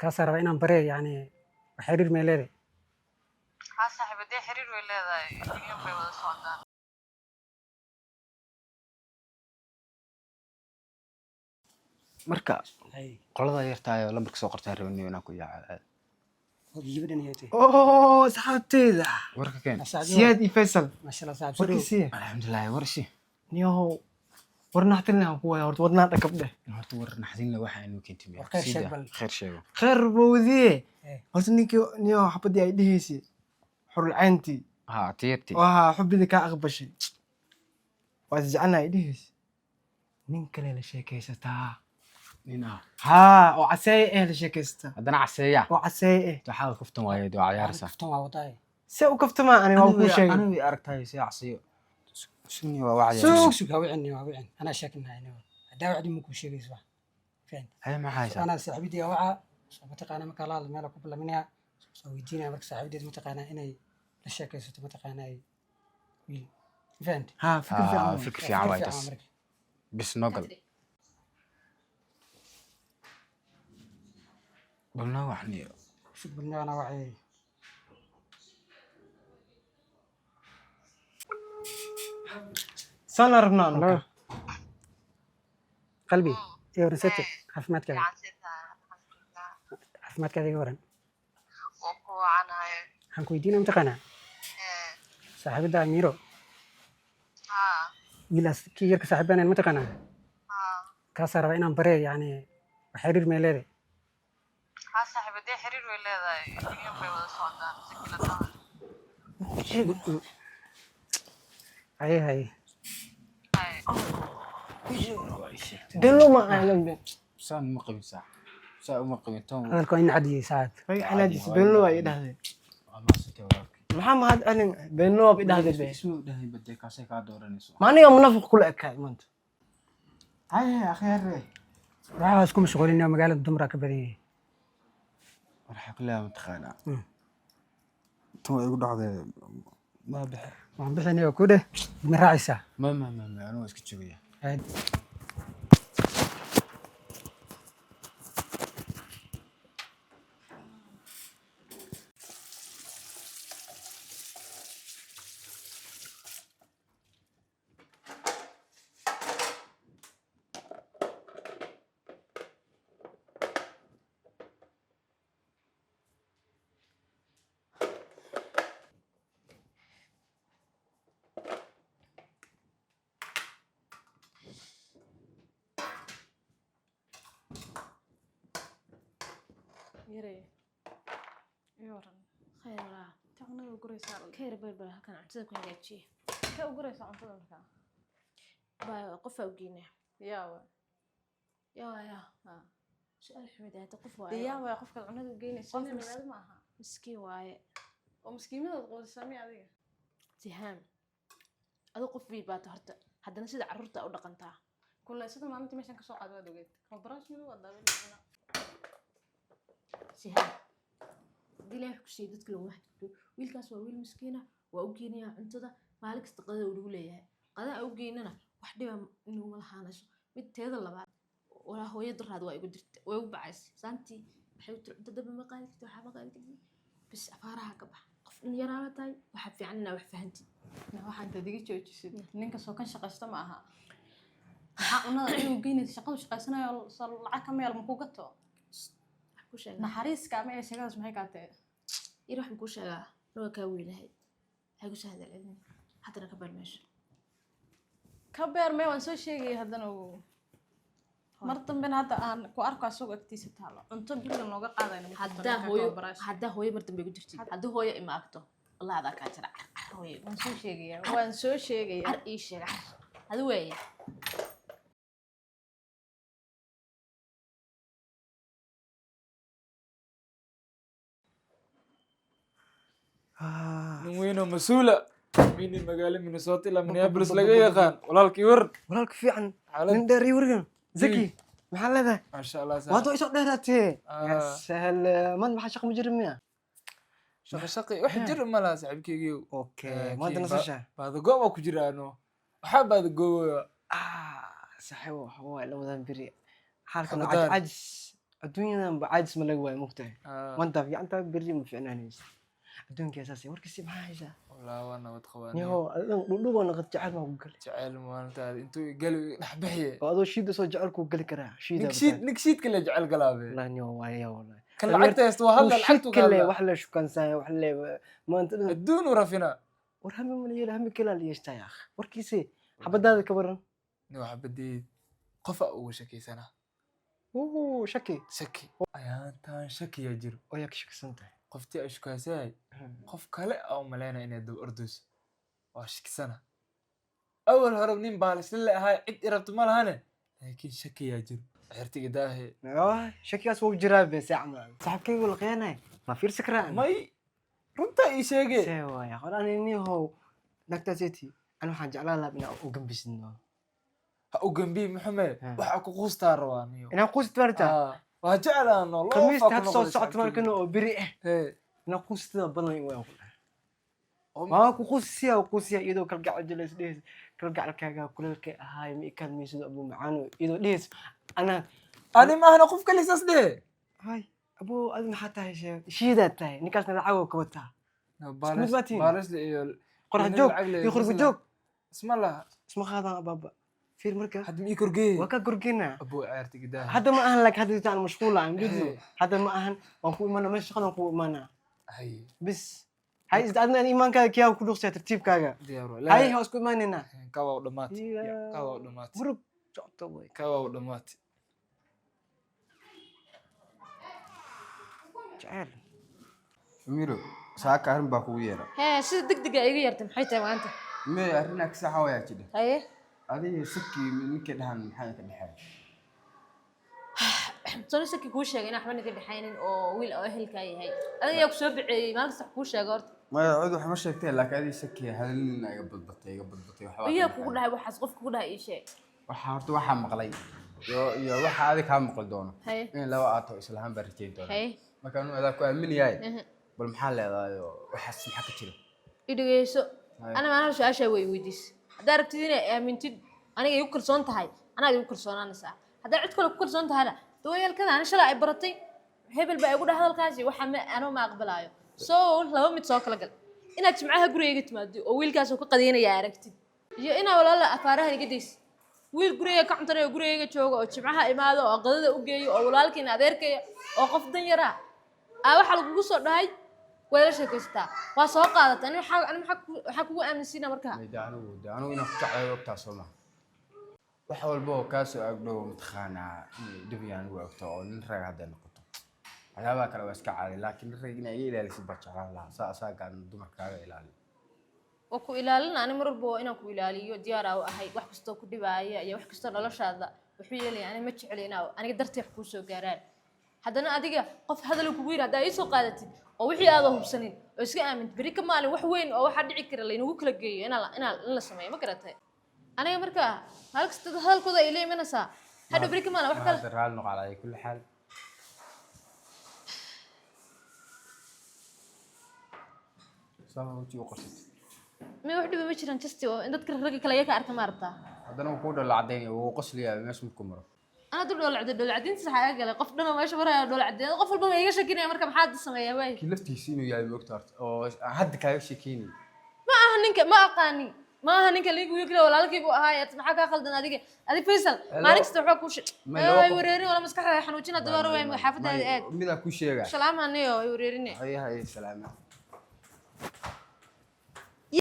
kaasaan rabaa inaan baree yani xiriir may leedahay. ها صاحبي دي حرير ولا ذا اليوم بيوضع صعدان marka hay qolada yartaayo lambarka soo qortaa rabaniyo inaan ku yaaco gabadhan yeetay oo saxaabteyda warka keen siyaad iyo faysal masha Allah saaxiib warkiisiya alxamdulilah warshi niyow warnaxtilna ku way horta wadnaa dhakab dheh horta war naxdin la waxa inuu keentay War khayr sheeg bal. khayr sheego khayr bowdiye Eh. horta ninkii niyow xabadii ay dhehaysay xurul cayntii ha tiyati waa xubidii kaa aqbashay waa isjecelna ay dhehaysay nin kale la sheekaysataa nina haa oo caseeye eh la sheekaysataa hadana caseeya oo caseeye eh taxaal kuftan waayo doo ciyaarsa kaftan waa wadaay see u kaftamaa ani waa kuu sheegay anigu aragtay si caseeyo sunni waa wacdi sug hawicin anaa sheekinahay hadaa wacdi ma kuu sheegayso wax faham hay ma haysa anaa saaxiibadii waca soo mataqaana marka la hadlo meel ku bilaabinaya soo weydiinaya marka saaxiibadeed mataqaana inay la sheekaysato mataqaana ay wiil fahant haa fikir fiican fikir fiican way tas bis nogal balna waxni fig badnaana waxay sana rabnaa anaka qalbi iyo research caafimaadkaaga عسيتها caafimaadkaaga iga waran وقوة عنها waxaan ku weydiinaya mataqaana saaxiibada Amiro ها wiilaas kii yarka saaxiibana mataqaana ها kaasaan rabaa inaan baree yani xiriir may leedahay. ها صاحبي دي حرير ولا ذا اليوم بيوضع صعدان hay hay delo ma aanan ben saan ma qabin sax saa uma qabin toon hadalka waa in cadiyey saacad way canaadis beenlo ay dhahdeen ama sita warki maxaa mahad alin beenlo ay dhahdeen be ismu dhahay baday kaasay ka dooranayso maaniga munafiq kula ekaay maanta hay akhiir waxaa isku mashquulinaya magaalada dumar ka badan yahay waxa kula ma taqaana too igu dhacday ma bixi waxaan bixinaya ku dheh ma raacaysaa ma anu iska joogaya يري يورن خير لا تقنا وقريسا خير بلبل هكان عتذا كون جاجي كا وقريسا عنتذا مركا با قفا وجينا يا ها سؤال حمد هذا قف واي يا waa qofka cunada u geynaysa qof ma aha miskiin waaye oo miskiinada qoysamay adiga tihaan adu qof wiil baad horta haddana sida carruurta u dhaqantaa kulay sida maalintii meeshan ka soo qaad waad ogeyd koobaraash mid wada dabadina tihaan dilay wax ku sii dadka lagu xadgudbo wiilkaas waa wiil miskiina waa u geenaya cuntada maalin kasta qadada uu lagu leeyahay qadada u geynana wax dhiba inuu malahaanayso mid teeda labaad ولا هو يضرها دواء يقدر ويوبعس سانتي حيوت تدب ما قالت وحاب قالت بس أفارها كبح قف إن يرى تاي وحب في عنا وحفهنتي waxaa inta digi joojisay ninka soo kan shaqaysta ma aha waxa unada inuu geynay shaqadu shaqaysanayo lacag ka meel ma ku gato كوشة naxariiska ama ay shaqadaas maxay ka tahay يروح كوشة لو كاوي هاي هاي كوشة هذا العلم حتى نكبر ماشي ka beer mee waan soo sheegay haddana mar dambe hadda aan ku arko asoo agtiisa taalo cunto bil looga qaadayna هذا هو مرتب بيقدر تجي هذا هو إما أكتو الله هذا كاتر هو waan soo sheegaya عر إيش يا هذا وين nin weyn oo mas-uula mini magaalo minnesota ilaa minneapolis laga yaqaan walaalkii war walaalka fiican nin dheer iyo wargan zaki maxaa leedahay maasha allah waad way soo dheeraatee yaa sahal man maxaa shaqo ma jirin miya shaqi wax jir ma laha saaxiibkeygiiw okay maanta nasashaa baadagoob baa ku jira ano waxaa baadagooboya saaxiibo waxa waay labadan beri xaalkan Xaqdaan. cajis adduunyadan ba caajis ma laga waayo mugtahay Ah, maanta fiicantaa berri ma fiicnaanaysa adduunka asaasi warkasi maxaa haysaa wallaahi waa nabad qabaa niho adan dhudhugo naqad jacayl maa ku gali jecel maalintaada intuu gali dhex bixiye oo adoo shiida soo jacayl kuu gali karaa shiida nigshiid kale jecel galaabe wallahi niho waaya wallahi kan lacagta haysta waa hadla lacagtu kale kale wax la shukansaya wax le maanta dhan adduun u rafina war hami mana yeela hami kalaa la yeeshtaa yaa warkiise xabadaada ka waran nin wax badeed qofa ugu shakiysana shaki shaki ayaantaan shakiya jiro oo yaa ka shakisan tahay qoftii ay shukaysay qof kale aa u malaynaya inay daba ordayso waa shakisana awal hore nin baalisle le ahaa cid i rabto ma lahane laakiin shakiyaa jiro xertiga daahe shakigaas wuu jiraa be see camal saxibkaygu la qiyaanay ma fiirsi karaa may runtaa ii sheege see waaya qolaan nihow nagtaaseti ani waxaan jeclaan lahaa inaan u gambisno ha u gambii maxamed waxaa ku quustaa rabaa niyo inaan quusit bartaa waa jeclaano khamiista had soo socota markana oo beri ah hee inaan quusitida badan in waan ku dhahay waa ku quusiya iyadoo kalgacal jelays dhehes kalgacalkaaga kuleelkay ahaay ma ikaalmaysido abuu macaano iyadoo dhehes anaa ani maahna qof kale saas dhehe hay abuu adi maxaa tahay shiidaad tahay ninkaasna lacagoo ka wataa mid baa tihiin. baarisle iyo qorax joog iyo qurba joog isma laha isma qaadaan abaaba fiir marka hadda ma ii korgeeye waa ka gorgina abuu ceertiga daahe hadda ma ahan laakiin hadda intaan mashquula aan bidlo hadda ma ahan waan ku imaanaa meesha shaqadan ku imaanaa hay bis hay adna iimaankaaga kiyaa ku dhuqsaya tartiibkaaga diyaar hay ha isku imaanaynaa kawa u dhamaatay kawa u dhamaatay murug socota way kawa u dhamaatay jecel Amiro saaka arrin baa kugu yeera hee sida degdega iga yartay maxay tahay maanta mee arrin ag saxa waa jidha haye adiga saki ninka dhahan maxaa ka dhaxay soo saki kuu sheegay inaan waxba ninka dhexaynin oo wiil oo ehelkaa yahay adiga yaa ku soo biceeyey maalin kasta wax kuu sheega horta maya cid wax ma sheegtay laakiin adiga saki hadalina iga badbatay waxba iyaa kugu dhahay waxaas qof kugu dhahay ii sheeg waxa horta waxaa maqlay iyo waxa adiga kaa maqli doono haye in laba aato islahaan baa rajayn doona haye marka anu adaa ku aaminayahay bal maxaa leedahay waxaas maxaa ka jira i dhegeyso ana maanaha su-aashaa way weydiis haddaa rabtid inay aamintid aniga igu kalsoon tahay anaad igu kalsoonaanaysaa haddaa cid kale ku kalsoon tahayna dawayaalkada ani shalay ay baratay hebel baa igu dhaha hadalkaasi waxa anoo ma aqbalaayo soo laba mid soo kala gal inaad jimcaha gurigayga timaado oo wiilkaas oo ka qadaynaya aragtid iyo inaa walaala afaarahan iga daysid wiil gurigayga ka cuntanaya oo gurigayga jooga oo jimcaha imaado oo qadada u geeyo oo walaalkiina adeerkaya oo qof dan yaraa waxaa lagugu soo dhahay way la sheekaystaa waa soo qaadata ani waxaa kugu aaminsiina markaa anigu inaan ku jeclayo ogtaa soo maha wax walba oo kaa soo agdhow mataqaanaa inay dhibyaan ugu ogto oo nin rag hadday noqoto waxyaabaha kale waa iska caadi laakiin nin rag inay iga ilaalisid baa jeclaan lahaa saagaan dumarkaaga ilaali waa ku ilaalina ani mar walba waa inaan ku ilaaliyo diyaaraa u ahay wax kastoo ku dhibaaya iyo wax kastoo noloshaada wuxuu yeelaya ani ma jecli inaa aniga dartii wax kuu soo gaaraan haddana adiga qof hadal kugu yiri haddaa ii soo qaadatid oo wixii aada hubsanin oo iska aamint beri ka maalin wax weyn oo waxaa dhici kara laynagu kala geeyo in la sameeyo ma garatay aniga markaa halkasta hadalkooda ay la imanaysaa hadhow beri ka maalin wax kale raali noqo calaa kulli xaal sama wajii u qorsatay ma wax dhiba ma jiraan justi oo in dadka ragga kale iyaga ka arka ma rabtaa haddana wuu kuu dhalo caddaynaya wuu qosliyaa meesha markuu maro أنا دول دول عدين صح أقل قف دنا ما يشبره دول عدين قف البما يجش كيني أمريكا محد السماية واي kii laftiisa inuu yahay moogtaart oo hadda kaaga sheekeyni ما أهنك ما أقاني ما أهنك اللي يقول كده ولا لك يبغى هاي تسمع كذا خلدنا هذيك فيصل ما نكست تروح كوش يوريني ولا مسكح حنوتنا دوار وين حافظ هذا midaa ku sheega سلام هنيو يوريني haye salaama